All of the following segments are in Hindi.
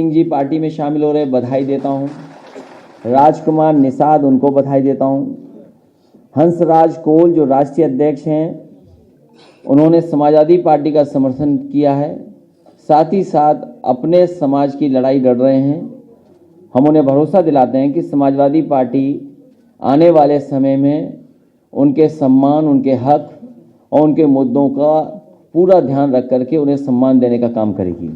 सिंह जी पार्टी में शामिल हो रहे, बधाई देता हूं। राजकुमार निषाद, उनको बधाई देता हूं। हंसराज कोल जो राष्ट्रीय अध्यक्ष हैं, उन्होंने समाजवादी पार्टी का समर्थन किया है, साथ ही साथ अपने समाज की लड़ाई लड़ रहे हैं। हम उन्हें भरोसा दिलाते हैं कि समाजवादी पार्टी आने वाले समय में उनके सम्मान, उनके हक और उनके मुद्दों का पूरा ध्यान रख करके उन्हें सम्मान देने का काम करेगी।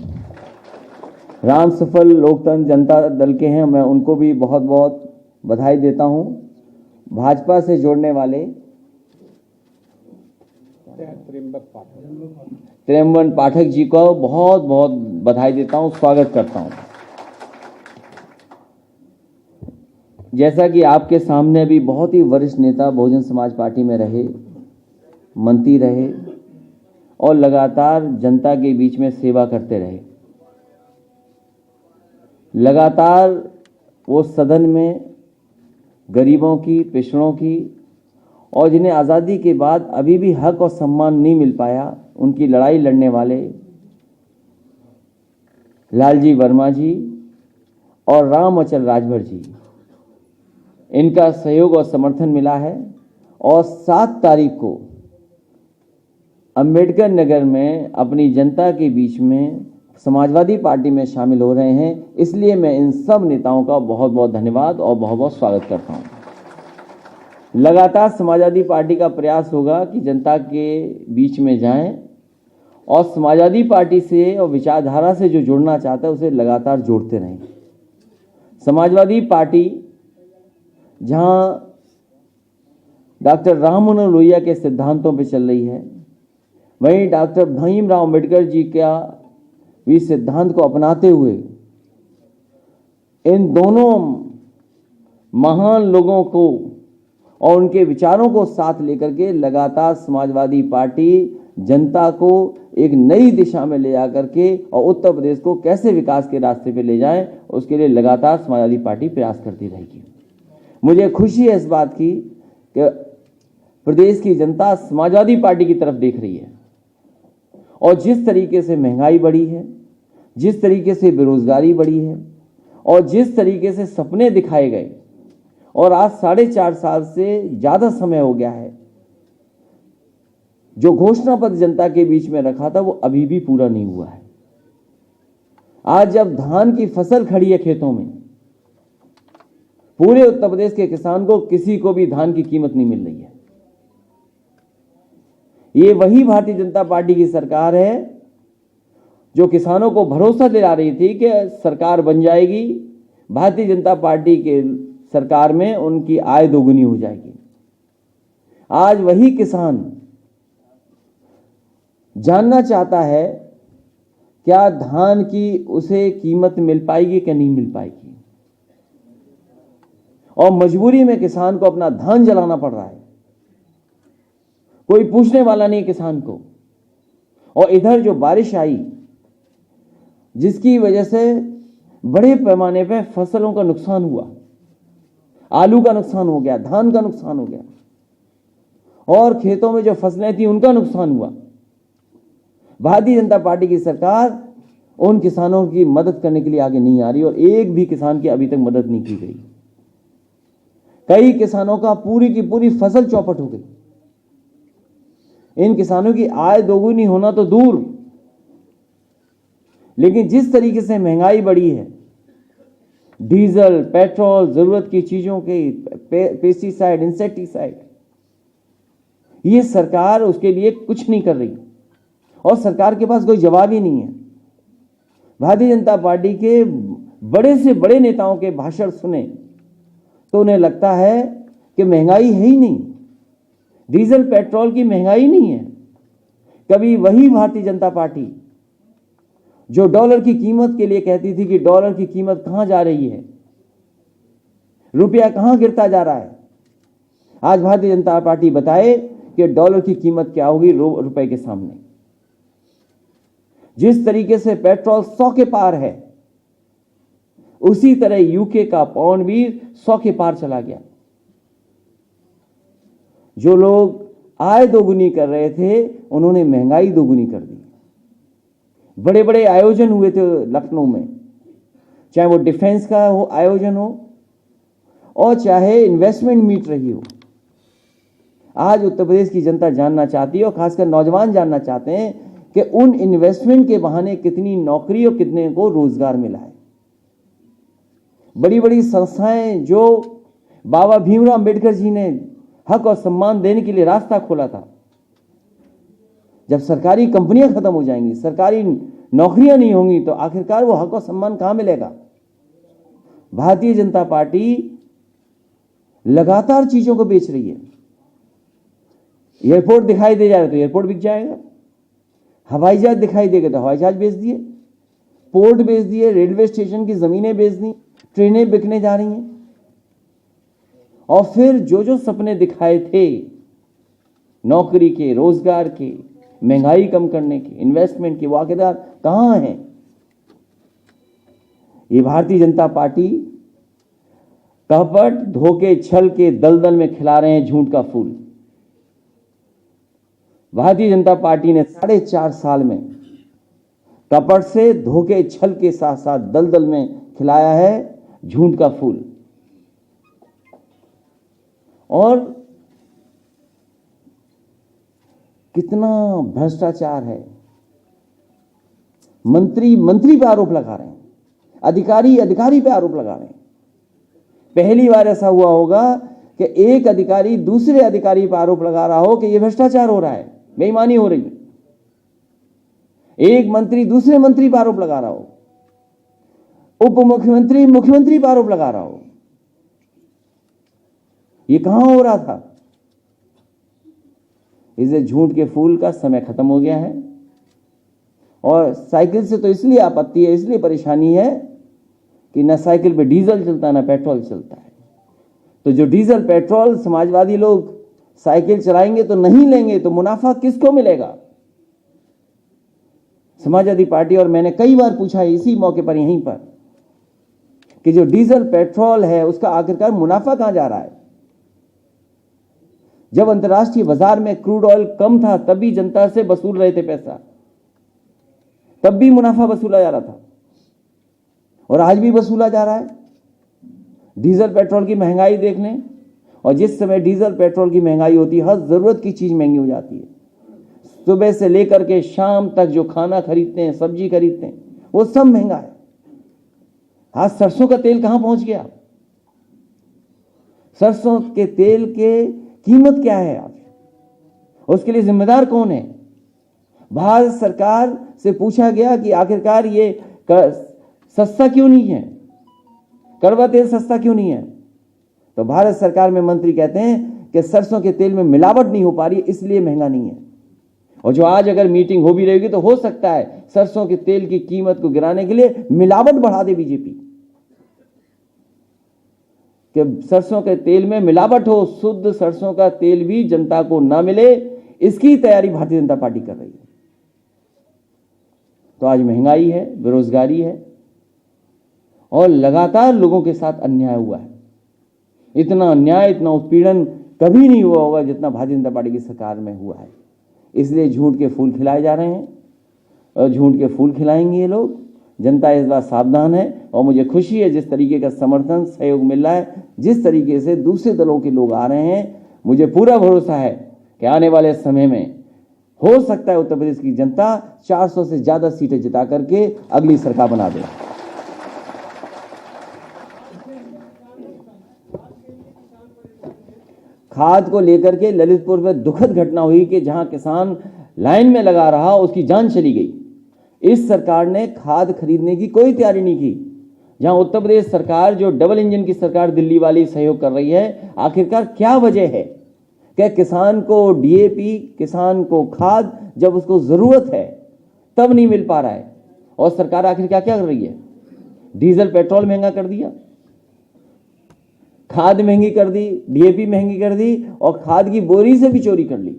राम सफल लोकतंत्र जनता दल के हैं, मैं उनको भी बहुत बहुत बधाई देता हूं। भाजपा से जोड़ने वाले त्र्यंबक पाठक जी को बहुत बहुत बधाई देता हूं, स्वागत करता हूं। जैसा कि आपके सामने अभी बहुत ही वरिष्ठ नेता बहुजन समाज पार्टी में रहे, मंत्री रहे और लगातार जनता के बीच में सेवा करते रहे। लगातार वो सदन में गरीबों की, पिछड़ों की और जिन्हें आज़ादी के बाद अभी भी हक और सम्मान नहीं मिल पाया, उनकी लड़ाई लड़ने वाले लालजी वर्मा जी और राम अचल राजभर जी, इनका सहयोग और समर्थन मिला है। और 7 तारीख को अंबेडकर नगर में अपनी जनता के बीच में समाजवादी पार्टी में शामिल हो रहे हैं, इसलिए मैं इन सब नेताओं का बहुत बहुत धन्यवाद और बहुत बहुत स्वागत करता हूं। लगातार समाजवादी पार्टी का प्रयास होगा कि जनता के बीच में जाएं और समाजवादी पार्टी से और विचारधारा से जो जुड़ना चाहता है उसे लगातार जोड़ते रहें। समाजवादी पार्टी जहां डॉक्टर राम मनोहर लोहिया के सिद्धांतों पर चल रही है, वहीं डॉक्टर भीमराव अंबेडकर जी का भी सिद्धांत को अपनाते हुए इन दोनों महान लोगों को और उनके विचारों को साथ लेकर के लगातार समाजवादी पार्टी जनता को एक नई दिशा में ले जाकर के और उत्तर प्रदेश को कैसे विकास के रास्ते पे ले जाए, उसके लिए लगातार समाजवादी पार्टी प्रयास करती रहेगी। मुझे खुशी है इस बात की कि प्रदेश की जनता समाजवादी पार्टी की तरफ देख रही है और जिस तरीके से महंगाई बढ़ी है, जिस तरीके से बेरोजगारी बढ़ी है और जिस तरीके से सपने दिखाए गए और आज 4.5 साल से ज्यादा समय हो गया है, जो घोषणा पत्र जनता के बीच में रखा था वो अभी भी पूरा नहीं हुआ है। आज जब धान की फसल खड़ी है खेतों में, पूरे उत्तर प्रदेश के किसान को किसी को भी धान की कीमत नहीं मिल रही है। ये वही भारतीय जनता पार्टी की सरकार है जो किसानों को भरोसा दिला रही थी कि सरकार बन जाएगी, भारतीय जनता पार्टी के सरकार में उनकी आय दोगुनी हो जाएगी। आज वही किसान जानना चाहता है क्या धान की उसे कीमत मिल पाएगी कि नहीं मिल पाएगी, और मजबूरी में किसान को अपना धान जलाना पड़ रहा है। कोई पूछने वाला नहीं किसान को। और इधर जो बारिश आई जिसकी वजह से बड़े पैमाने पे फसलों का नुकसान हुआ, आलू का नुकसान हो गया, धान का नुकसान हो गया और खेतों में जो फसलें थी उनका नुकसान हुआ। भारतीय जनता पार्टी की सरकार उन किसानों की मदद करने के लिए आगे नहीं आ रही और एक भी किसान की अभी तक मदद नहीं की गई। कई किसानों का पूरी की पूरी फसल चौपट हो गई। इन किसानों की आय दोगुनी होना तो दूर, लेकिन जिस तरीके से महंगाई बढ़ी है, डीजल, पेट्रोल, जरूरत की चीजों के पेस्टिसाइड, इंसेक्टिसाइड, ये सरकार उसके लिए कुछ नहीं कर रही और सरकार के पास कोई जवाब ही नहीं है। भारतीय जनता पार्टी के बड़े से बड़े नेताओं के भाषण सुने तो उन्हें लगता है कि महंगाई है ही नहीं, डीजल पेट्रोल की महंगाई नहीं है। कभी वही भारतीय जनता पार्टी जो डॉलर की कीमत के लिए कहती थी कि डॉलर की कीमत कहां जा रही है, रुपया कहां गिरता जा रहा है, आज भारतीय जनता पार्टी बताए कि डॉलर की कीमत क्या होगी रुपए के सामने। जिस तरीके से पेट्रोल 100 के पार है, उसी तरह यूके का पाउंड भी 100 के पार चला गया। जो लोग आय दोगुनी कर रहे थे उन्होंने महंगाई दोगुनी कर दी। बड़े बड़े आयोजन हुए थे लखनऊ में, चाहे वो डिफेंस का हो आयोजन हो और चाहे इन्वेस्टमेंट मीट रही हो। आज उत्तर प्रदेश की जनता जानना चाहती है और खासकर नौजवान जानना चाहते हैं कि उन इन्वेस्टमेंट के बहाने कितनी नौकरी और कितने को रोजगार मिला है। बड़ी बड़ी संस्थाएं जो बाबा भीमराव अंबेडकर जी ने हक और सम्मान देने के लिए रास्ता खोला था, जब सरकारी कंपनियां खत्म हो जाएंगी, सरकारी नौकरियां नहीं होंगी, तो आखिरकार वो हक और सम्मान कहां मिलेगा। भारतीय जनता पार्टी लगातार चीजों को बेच रही है। एयरपोर्ट दिखाई दे जाएगा तो एयरपोर्ट बिक जाएगा, हवाई जहाज दिखाई देगा तो हवाई जहाज बेच दिए, पोर्ट बेच दिए, रेलवे स्टेशन की जमीनें बेच दी, ट्रेनें बिकने जा रही हैं। और फिर जो जो सपने दिखाए थे नौकरी के, रोजगार के, महंगाई कम करने के, इन्वेस्टमेंट के, वो आखिरकार कहां हैं। ये भारतीय जनता पार्टी कपट, धोखे, छल के दलदल में खिला रहे हैं झूठ का फूल। भारतीय जनता पार्टी ने 4.5 साल में कपट से, धोखे, छल के साथ साथ दलदल में खिलाया है झूठ का फूल। और कितना भ्रष्टाचार है। मंत्री मंत्री पे आरोप लगा रहे हैं, अधिकारी अधिकारी पे आरोप लगा रहे हैं। पहली बार ऐसा हुआ होगा कि एक अधिकारी दूसरे अधिकारी पर आरोप लगा रहा हो कि यह भ्रष्टाचार हो रहा है, बेईमानी हो रही है। एक मंत्री दूसरे मंत्री पर आरोप लगा रहा हो, उप मुख्यमंत्री मुख्यमंत्री पर आरोप लगा रहा हो। ये कहां हो रहा था। इसे झूठ के फूल का समय खत्म हो गया है। और साइकिल से तो इसलिए आपत्ति है, इसलिए परेशानी है कि ना साइकिल पे डीजल चलता ना पेट्रोल चलता है। तो जो डीजल पेट्रोल समाजवादी लोग साइकिल चलाएंगे तो नहीं लेंगे, तो मुनाफा किसको मिलेगा। समाजवादी पार्टी और मैंने कई बार पूछा है इसी मौके पर यहीं पर कि जो डीजल पेट्रोल है उसका आखिरकार मुनाफा कहां जा रहा है। जब अंतर्राष्ट्रीय बाजार में क्रूड ऑयल कम था तब भी जनता से वसूल रहे थे पैसा, तब भी मुनाफा वसूला जा रहा था और आज भी वसूला जा रहा है। डीजल पेट्रोल की महंगाई देख लें, और जिस समय डीजल पेट्रोल की महंगाई होती है हर जरूरत की चीज महंगी हो जाती है। सुबह से लेकर के शाम तक जो खाना खरीदते हैं, सब्जी खरीदते हैं, वो सब महंगा है। आज सरसों का तेल कहां पहुंच गया। सरसों के तेल के कीमत क्या है आज, उसके लिए जिम्मेदार कौन है। भारत सरकार से पूछा गया कि आखिरकार ये सस्ता क्यों नहीं है, कड़वा तेल सस्ता क्यों नहीं है। तो भारत सरकार में मंत्री कहते हैं कि सरसों के तेल में मिलावट नहीं हो पा रही इसलिए महंगा नहीं है। और जो आज अगर मीटिंग हो भी रहेगी तो हो सकता है सरसों के तेल की कीमत को गिराने के लिए मिलावट बढ़ा दे बीजेपी, कि सरसों के तेल में मिलावट हो, शुद्ध सरसों का तेल भी जनता को ना मिले, इसकी तैयारी भारतीय जनता पार्टी कर रही है। तो आज महंगाई है, बेरोजगारी है और लगातार लोगों के साथ अन्याय हुआ है। इतना अन्याय, इतना उत्पीड़न कभी नहीं हुआ होगा जितना भारतीय जनता पार्टी की सरकार में हुआ है। इसलिए झूठ के फूल खिलाए जा रहे हैं और झूठ के फूल खिलाएंगे ये लोग। जनता इस बार सावधान है और मुझे खुशी है जिस तरीके का समर्थन सहयोग मिल रहा है, जिस तरीके से दूसरे दलों के लोग आ रहे हैं। मुझे पूरा भरोसा है कि आने वाले समय में हो सकता है उत्तर प्रदेश की जनता 400 से ज्यादा सीटें जिता करके अगली सरकार बना दे। खाद को लेकर के ललितपुर में दुखद घटना हुई कि जहां किसान लाइन में लगा रहा उसकी जान चली गई। इस सरकार ने खाद खरीदने की कोई तैयारी नहीं की। जहां उत्तर प्रदेश सरकार, जो डबल इंजन की सरकार दिल्ली वाली सहयोग कर रही है, आखिरकार क्या वजह है कि किसान को डीएपी, किसान को खाद जब उसको जरूरत है तब नहीं मिल पा रहा है। और सरकार आखिर क्या क्या कर रही है। डीजल पेट्रोल महंगा कर दिया, खाद महंगी कर दी, डीएपी महंगी कर दी और खाद की बोरी से भी चोरी कर ली।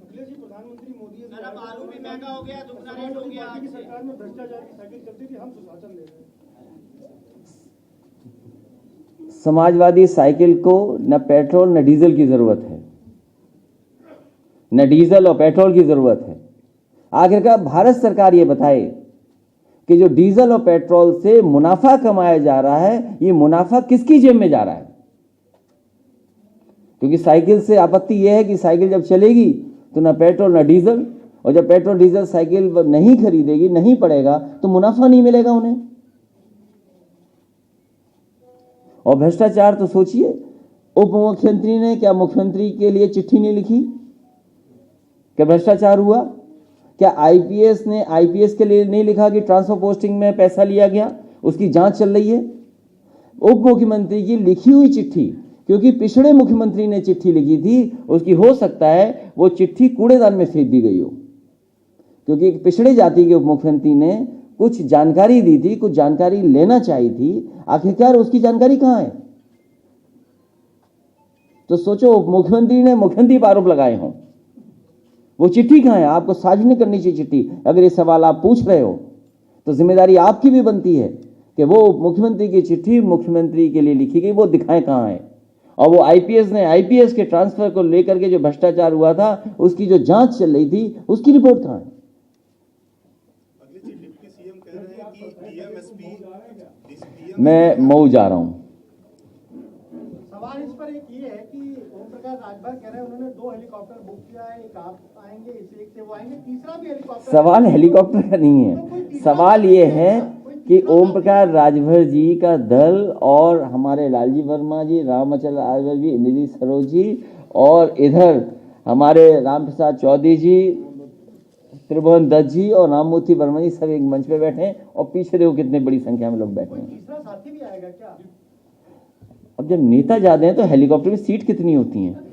प्रधानमंत्री मोदी आलू भी महंगा हो गया, दुगना रेट हो गया। आपकी सरकार में भ्रष्टाचार की साइकिल चलती थी, हम सुशासन ले रहे हैं। समाजवादी साइकिल को न पेट्रोल न डीजल की जरूरत है, न डीजल और पेट्रोल की जरूरत है। आखिरकार भारत सरकार ये बताए कि जो डीजल और पेट्रोल से मुनाफा कमाया जा रहा है, ये मुनाफा किसकी जेब में जा रहा है? क्योंकि साइकिल से आपत्ति यह है कि साइकिल जब चलेगी तो ना पेट्रोल ना डीजल, और जब पेट्रोल डीजल साइकिल नहीं खरीदेगी, नहीं पड़ेगा, तो मुनाफा नहीं मिलेगा उन्हें। और भ्रष्टाचार तो सोचिए, उप मुख्यमंत्री ने क्या मुख्यमंत्री के लिए चिट्ठी नहीं लिखी? क्या भ्रष्टाचार हुआ? क्या आईपीएस ने आईपीएस के लिए नहीं लिखा कि ट्रांसफर पोस्टिंग में पैसा लिया गया, उसकी जांच चल रही है? उप मुख्यमंत्री की लिखी हुई चिट्ठी, क्योंकि पिछड़े मुख्यमंत्री ने चिट्ठी लिखी थी, उसकी हो सकता है वो चिट्ठी कूड़ेदान में फेंक दी गई हो, क्योंकि एक पिछड़े जाति के उप मुख्यमंत्री ने कुछ जानकारी दी थी, कुछ जानकारी लेना चाहिए थी, आखिरकार उसकी जानकारी कहां है? तो सोचो, उप मुख्यमंत्री ने मुख्यमंत्री पर आरोप लगाए हों, वो चिट्ठी कहां है? आपको सार्वजनिक करनी चाहिए चिट्ठी। अगर ये सवाल आप पूछ रहे हो तो जिम्मेदारी आपकी भी बनती है कि वो उप मुख्यमंत्री की चिट्ठी मुख्यमंत्री के लिए लिखी गई, वो दिखाएं कहां है। और वो आईपीएस के ट्रांसफर को लेकर के जो भ्रष्टाचार हुआ था, उसकी जो जांच चल रही थी, उसकी रिपोर्ट कहां है? डिप्टी सीएम कह रहे हैं कि डीएमएसपी मैं मऊ जा रहा हूं। सवाल इस पर एक ये है कि ओम प्रकाश राजभर कह रहे हैं उन्होंने 2 हेलीकॉप्टर बुक किया है, एक आप आएंगे, एक से वो आएंगे, तीसरा भी हेलीकॉप्टर। सवाल हेलीकॉप्टर का नहीं है, सवाल ये है कि ओम प्रकाश राजभर जी का दल और हमारे लालजी वर्मा जी, रामचंद्र राजभर जी, इंद्रजीत सरोज जी, और इधर हमारे रामप्रसाद चौधरी जी, त्रिभुवन दत्त जी और राममूर्ति वर्मा जी सब एक मंच पे बैठे हैं, और पीछे देखो कितने बड़ी संख्या में लोग बैठे हैं। तीसरा साथी भी आएगा क्या? अब जब नेता ज्यादा हैं तो हेलीकॉप्टर में सीट कितनी होती हैं?